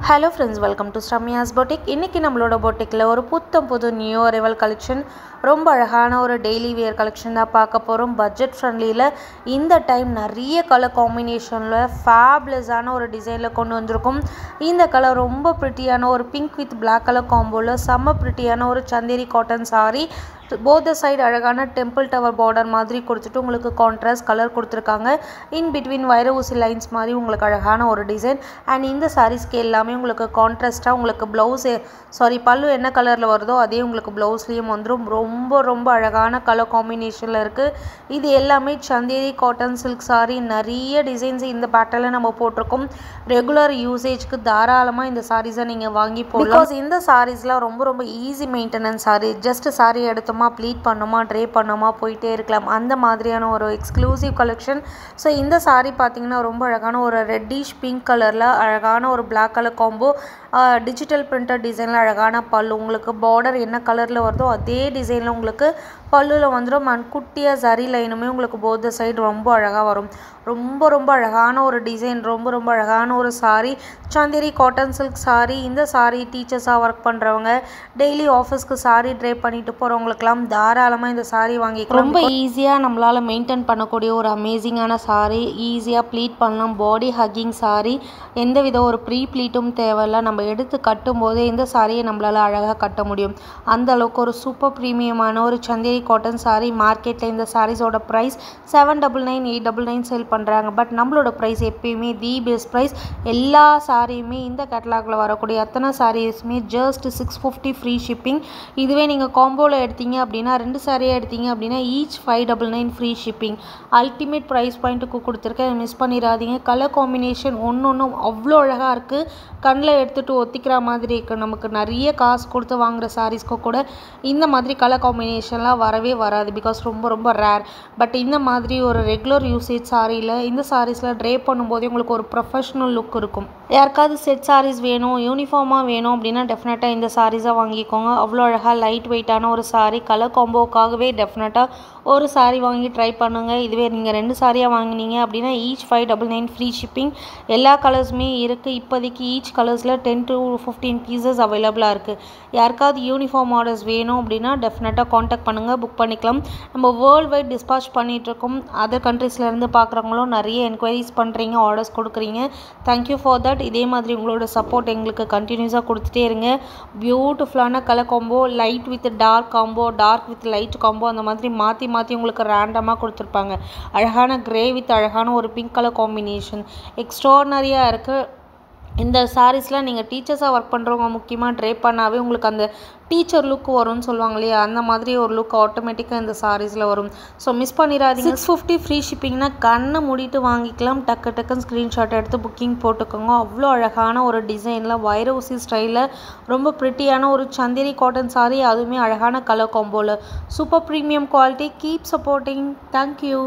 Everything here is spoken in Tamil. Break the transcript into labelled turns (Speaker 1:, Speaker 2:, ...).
Speaker 1: Hello friends, welcome to Sramya's Boutique. இன்னைக்கு நம்மளோட பொட்டிக்ல ஒரு புது நியூ அரைவல் கலெக்ஷன், ரொம்ப அழகான ஒரு டெய்லி வியர் கலெக்ஷன் தான் பார்க்க போறோம். பட்ஜெட் ஃப்ரெண்ட்லில இந்த டைம் நிறைய கலர் காம்பினேஷன்ல ஃபேப்லஸான ஒரு டிசைன்ல கொண்டு வந்திருக்கும். இந்த கலர் ரொம்ப பிரிட்டியான ஒரு பிங்க் வித் Black கலர் காம்போல செம்ம பிரிட்டியான ஒரு Chanderi cotton saree. both the side அழகான டெம்பிள் டவர் பார்டர் மாதிரி கொடுத்துட்டு உங்களுக்கு கான்ட்ராஸ்ட் கலர் கொடுத்துருக்காங்க. இன் பிட்வீன் வைர ஊசி லைன்ஸ் மாதிரி உங்களுக்கு அழகான ஒரு டிசைன். அண்ட் இந்த சாரீஸ்க்கு எல்லாமே உங்களுக்கு கான்ட்ராஸ்டாக உங்களுக்கு ப்ளவுஸ் பல்லு என்ன கலரில் வருதோ அதே உங்களுக்கு ப்ளவுஸ்லேயும் வந்துடும். ரொம்ப அழகான கலர் காம்பினேஷனில் இருக்குது. இது எல்லாமே சந்தேரி காட்டன் சில்க் saree. நிறைய டிசைன்ஸ் இந்த பேட்டர்னில் நம்ம போட்டிருக்கோம். ரெகுலர் யூசேஜ்க்கு தாராளமாக இந்த சாரீஸை நீங்கள் வாங்கி போடலாம். பிகாஸ் இந்த சாரீஸ்லாம் ரொம்ப easy maintenance sari. Just sari எடுத்தோம் ப்ளீட் பண்ணுமா ட்ரே பண்ணுமா போயிட்டே இருக்கலாம், அந்த மாதிரியான ஒரு எக்ஸ்க்ளூசிவ் கலெக்ஷன். ஸோ இந்த சாரீ பார்த்தீங்கன்னா ரொம்ப அழகான ஒரு ரெட்டிஷ் பிங்க் கலரில் அழகான ஒரு Black colour combo, digital printed டிசைனில் அழகான பல்லு. உங்களுக்கு பார்டர் என்ன கலரில் வருதோ அதே டிசைனில் உங்களுக்கு பல்லுவில் வந்துடும். அண்ட் குட்டியாக சரி லைனுமே உங்களுக்கு போத் சைடு ரொம்ப அழகாக வரும். ரொம்ப அழகான ஒரு டிசைன், ரொம்ப அழகான ஒரு சாரீ. Chanderi cotton silk sari. இந்த சாரீ டீச்சர்ஸாக ஒர்க் பண்ணுறவங்க, டெய்லி ஆஃபீஸ்க்கு சாரீ ட்ரை பண்ணிட்டு போகிறவங்களுக்குலாம் தாராளமாக இந்த சாரீ வாங்கிக்கலாம். ரொம்ப ஈஸியாக நம்மளால் மெயின்டைன் பண்ணக்கூடிய ஒரு அமேசிங்கான சாரீ. ஈஸியாக ப்ளீட் பண்ணலாம். பாடி ஹக்கிங் சாரீ. எந்த வித ஒரு ப்ரீ ப்ளீட்டும் தேவையில்லை. நம்ம எடுத்து கட்டும் போதே இந்த சாரியை நம்மளால் அழகாக கட்ட முடியும். அந்த அளவுக்கு ஒரு சூப்பர் ப்ரீமியமான ஒரு சந்தேரி காட்டன் சாரீ. மார்க்கெட்டில் இந்த சாரீஸோட ப்ரைஸ் 799 899 சேல் பண்ணுறாங்க. பட் நம்மளோட ப்ரைஸ் எப்பயுமே தி பெஸ்ட் ப்ரைஸ். எல்லா சாரியுமே இந்த கேட்டலாகில் வரக்கூடிய அத்தனை சாரீஸுமே ஜஸ்ட் 650 ஃப்ரீ ஷிப்பிங். இதுவே நீங்கள் காம்போவில் எடுத்தீங்க அப்படின்னா, 2 சாரியாக எடுத்தீங்க அப்படின்னா each 599 free shipping. Ultimate price பாயிண்ட்டுக்கு கொடுத்துருக்கேன், மிஸ் பண்ணிடாதீங்க. கலர் காம்பினேஷன் ஒன்றும் அவ்வளோ அழகாக இருக்குது. கண்ணில் எடுத்துகிட்டு ஒத்திக்கிற மாதிரி இருக்குது. நமக்கு நிறைய காசு கொடுத்து வாங்குகிற சாரீஸ்க்கு கூட இந்த மாதிரி கலர் காம்பினேஷன்லாம் வரவே வராது. பிகாஸ் ரொம்ப ரேர். பட் இந்த மாதிரி ஒரு ரெகுலர் யூசேஜ் சாரியில் இந்த சாரீஸில் ட்ரே பண்ணும்போதே உங்களுக்கு ஒரு ப்ரொஃபஷ்னல் லுக் இருக்கும். யாருக்காவது செட் சாரீஸ் வேணும், யூனிஃபார்மாக வேணும் அப்படின்னா டெஃபினட்டாக இந்த சாரீஸாக வாங்கிக்கோங்க. அவ்வளோ அழகாக லைட் வெயிட்டான ஒரு சாரீ. கலர் காம்போக்காகவே டெஃபினட்டாக ஒரு சாரீ வாங்கி ட்ரை பண்ணுங்கள். இதுவே நீங்கள் 2 சாரியாக வாங்கினீங்க அப்படின்னா ஈச் 599 ஃப்ரீ ஷிப்பிங். எல்லா கலர்ஸுமே இருக்குது. இப்போதைக்கு ஈச் கலர்ஸில் 10 to 15 பீசஸ் அவைலபிளாக இருக்குது. யாருக்காவது யூனிஃபார்ம் ஆர்டர்ஸ் வேணும் அப்படின்னா டெஃபினட்டாக காண்டாக்ட் பண்ணுங்கள், புக் பண்ணிக்கலாம். நம்ம வேர்ல்டு வைட் டிஸ்பாச் பண்ணிகிட்ருக்கோம். அதர் கண்ட்ரீஸ்லேருந்து பார்க்குறவங்களும் நிறைய என்கொயரிஸ் பண்ணுறீங்க, ஆர்டர்ஸ் கொடுக்குறீங்க. Thank you for that. இதே மாதிரி உங்களோட சப்போர்ட் எங்களுக்கு கண்டினியூஸாக கொடுத்துட்டே இருங்க. பியூட்டிஃபுல்லான colour combo, light with dark combo, dark with light combo, அந்த மாதிரி மாற்றி உங்களுக்கு ரேண்டமாக கொடுத்துருப்பாங்க. அழகான கிரே வித் அழகான ஒரு பிங்க் கலர் காம்பினேஷன் எக்ஸ்ட்ரானரியாக இருக்குது. இந்த சாரீஸ்லாம் நீங்கள் டீச்சர்ஸாக ஒர்க் பண்ணுறவங்க முக்கியமாக ட்ரை பண்ணாவே உங்களுக்கு அந்த டீச்சர் லுக் வரும்னு சொல்லுவாங்க இல்லையா, அந்த மாதிரி ஒரு லுக் ஆட்டோமேட்டிக்காக இந்த சாரீஸில் வரும். ஸோ மிஸ் பண்ணிடாதீங்க. 650 ஃப்ரீ ஷிப்பிங்னா கண்ணை மூடிட்டு வாங்கிக்கலாம். டக்குன்னு ஸ்க்ரீன்ஷாட் எடுத்து புக்கிங் போட்டுக்கோங்க. அவ்வளோ அழகான ஒரு டிசைனில் வைர ஊசி ஸ்டைலில் ரொம்ப ப்ரிட்டியான ஒரு சந்தேரி காட்டன் சாரீ. அதுவுமே அழகான கலர் காம்போவில். Super premium quality. Keep supporting. Thank you.